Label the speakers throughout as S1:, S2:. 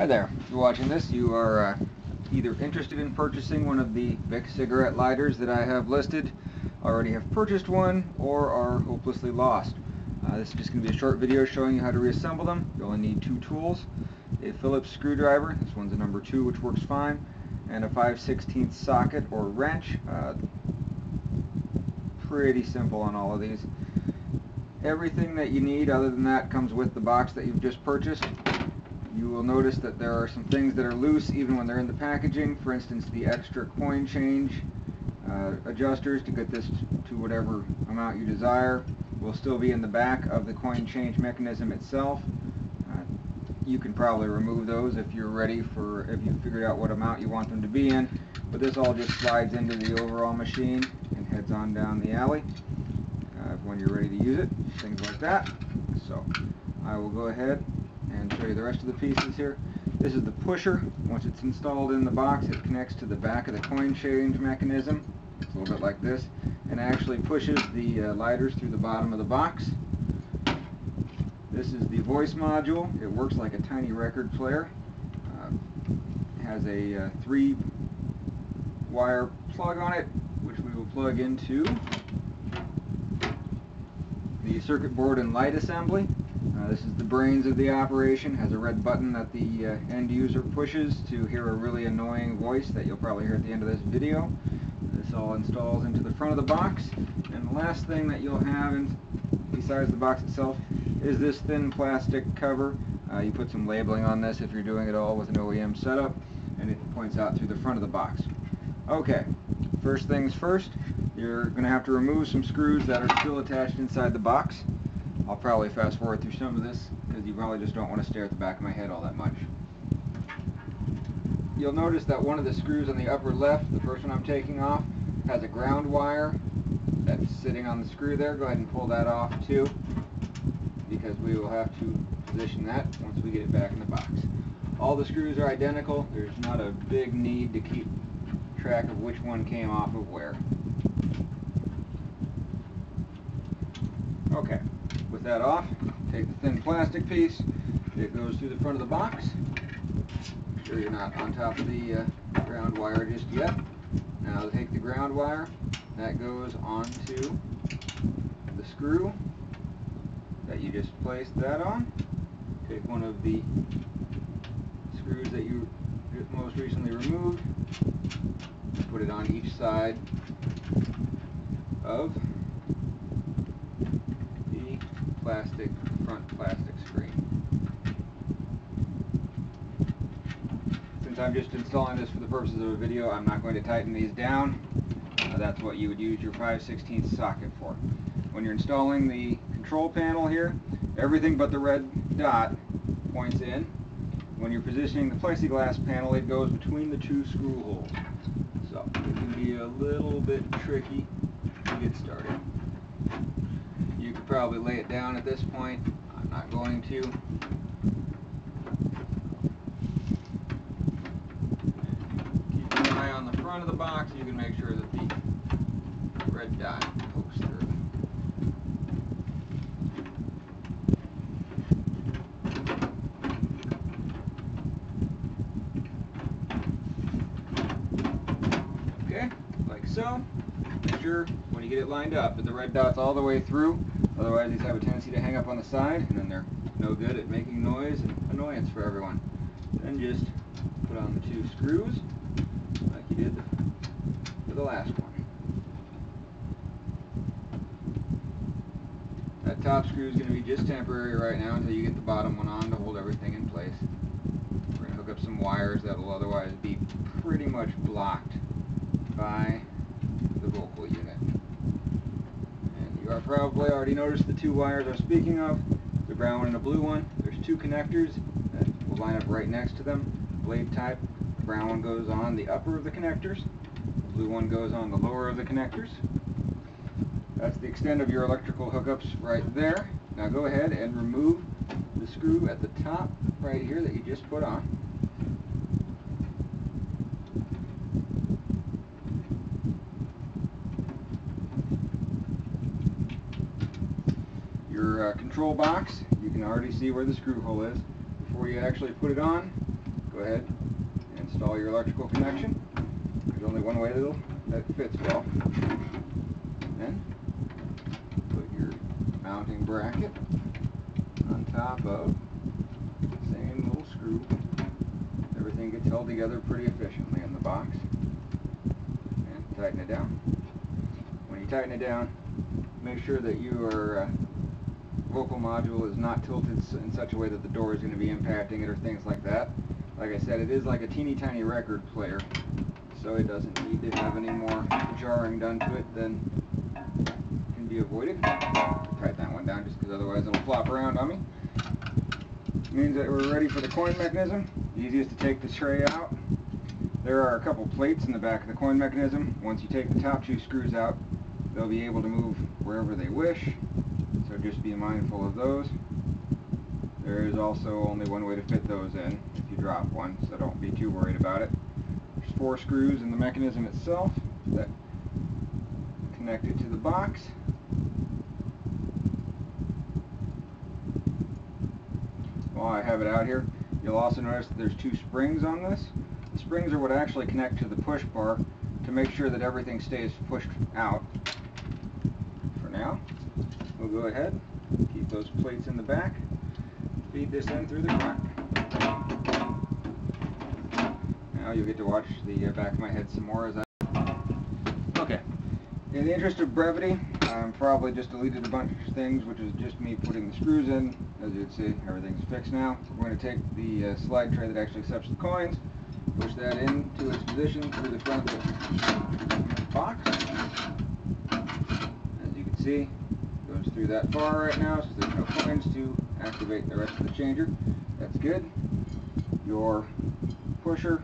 S1: Hi there. If you're watching this, you are either interested in purchasing one of the Bic cigarette lighters that I have listed, already have purchased one, or are hopelessly lost. This is just going to be a short video showing you how to reassemble them. You only need two tools: a Phillips screwdriver, this one's a number 2 which works fine, and a 5/16 socket or wrench. Pretty simple on all of these. Everything that you need other than that comes with the box that you've just purchased. You will notice that there are some things that are loose even when they're in the packaging. For instance, the extra coin change adjusters to get this to whatever amount you desire will still be in the back of the coin change mechanism itself. You can probably remove those if you're ready for, if you figured out what amount you want them to be in, but this all just slides into the overall machine and heads on down the alley when you're ready to use it, things like that. So I will go ahead and show you the rest of the pieces here. This is the pusher. Once it's installed in the box, it connects to the back of the coin change mechanism. It's a little bit like this, and actually pushes the lighters through the bottom of the box. This is the voice module. It works like a tiny record player. It has a 3-wire plug on it, which we will plug into the circuit board and light assembly. This is the brains of the operation. Has a red button that the end user pushes to hear a really annoying voice that you'll probably hear at the end of this video. This all installs into the front of the box, and the last thing that you'll have besides the box itself is this thin plastic cover. You put some labeling on this if you're doing it all with an OEM setup, and it points out through the front of the box. Okay, first things first, you're going to have to remove some screws that are still attached inside the box. I'll probably fast forward through some of this because you probably just don't want to stare at the back of my head all that much. You'll notice that one of the screws on the upper left, the first one I'm taking off, has a ground wire that's sitting on the screw there. Go ahead and pull that off too, because we will have to position that once we get it back in the box. All the screws are identical. There's not a big need to keep track of which one came off of where. Okay. With that off, take the thin plastic piece. It goes through the front of the box. Make sure you're not on top of the ground wire just yet. Now take the ground wire. That goes onto the screw that you just placed that on. Take one of the screws that you most recently removed. Put it on each side of front plastic screen. Since I'm just installing this for the purposes of a video, I'm not going to tighten these down. That's what you would use your 5/16 socket for. When you're installing the control panel here, everything but the red dot points in. When you're positioning the plexiglass panel, it goes between the two screw holes. So it can be a little bit tricky to get started. You could probably lay it down at this point. I'm not going to. Keep an eye on the front of the box. You can make sure that the red dot pokes through. Okay, like so. Make sure when you get it lined up that the red dot's all the way through. Otherwise these have a tendency to hang up on the side, and then they're no good at making noise and annoyance for everyone. Then just put on the 2 screws like you did for the last one. That top screw is going to be just temporary right now until you get the bottom one on to hold everything in place. We're going to hook up some wires that will otherwise be pretty much blocked by the vocal unit. You probably already noticed the 2 wires I'm speaking of, the brown one and the blue one. There's 2 connectors that will line up right next to them, blade type. The brown one goes on the upper of the connectors, the blue one goes on the lower of the connectors. That's the extent of your electrical hookups right there. Now go ahead and remove the screw at the top right here that you just put on. Your control box, you can already see where the screw hole is. Before you actually put it on, go ahead and install your electrical connection. There's only one way that fits well. Then put your mounting bracket on top of the same little screw. Everything gets held together pretty efficiently in the box. And tighten it down. When you tighten it down, make sure that your vocal module is not tilted in such a way that the door is going to be impacting it or things like that. Like I said, it is like a teeny tiny record player, so it doesn't need to have any more jarring done to it than can be avoided. Tighten that one down just because otherwise it'll flop around on me. Means that we're ready for the coin mechanism. Easiest to take the tray out. There are a couple plates in the back of the coin mechanism. Once you take the top two screws out, they'll be able to move wherever they wish, so just be mindful of those. There is also only one way to fit those in if you drop one, so don't be too worried about it. There's 4 screws in the mechanism itself that connect it to the box. While I have it out here, you'll also notice that there's 2 springs on this. The springs are what actually connect to the push bar to make sure that everything stays pushed out. For now, we'll go ahead, keep those plates in the back, feed this in through the front. Now you'll get to watch the back of my head some more as I... Okay, in the interest of brevity, I'm probably just deleted a bunch of things, which is just me putting the screws in. As you can see, everything's fixed now. We're going to take the slide tray that actually accepts the coins, push that into its position through the front of the box. As you can see, it goes through that far right now, so there's no coins to activate the rest of the changer. That's good. Your pusher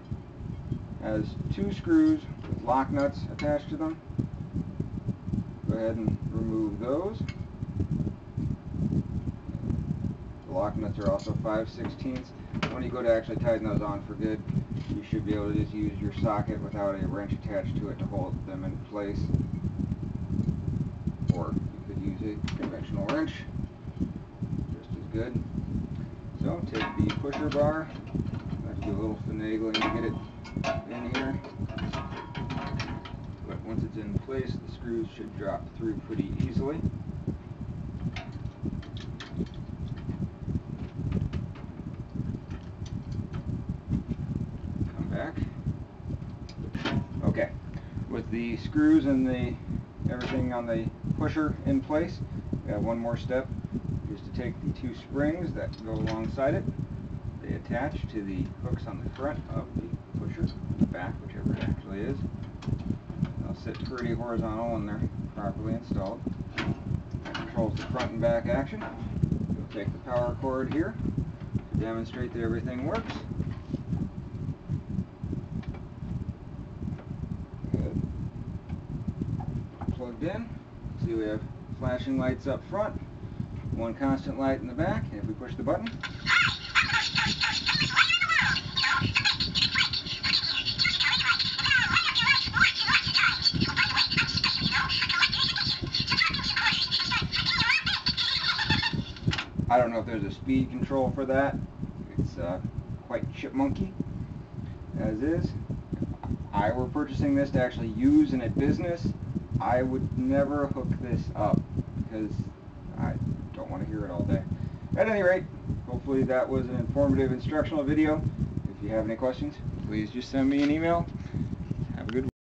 S1: has 2 screws with lock nuts attached to them. Go ahead and remove those. The lock nuts are also 5/16. When you go to actually tighten those on for good, you should be able to just use your socket without a wrench attached to it to hold them in place. Or you could use a conventional wrench, just as good. So take the pusher bar, have to do a little finagling to get it in here. But once it's in place, the screws should drop through pretty easily. Come back. Okay, with the screws and everything on the pusher in place, we have one more step, just to take the 2 springs that go alongside it. They attach to the hooks on the front of the pusher, or the back, whichever it actually is. They'll sit pretty horizontal when they're properly installed. That controls the front and back action. You'll take the power cord here to demonstrate that everything works. Good. Plugged in. See, we have flashing lights up front, one constant light in the back, and if we push the button, I don't know if there's a speed control for that. It's quite chipmunky, as is. If I were purchasing this to actually use in a business, I would never hook this up because I don't want to hear it all day. At any rate, hopefully that was an informative instructional video. If you have any questions, please just send me an email.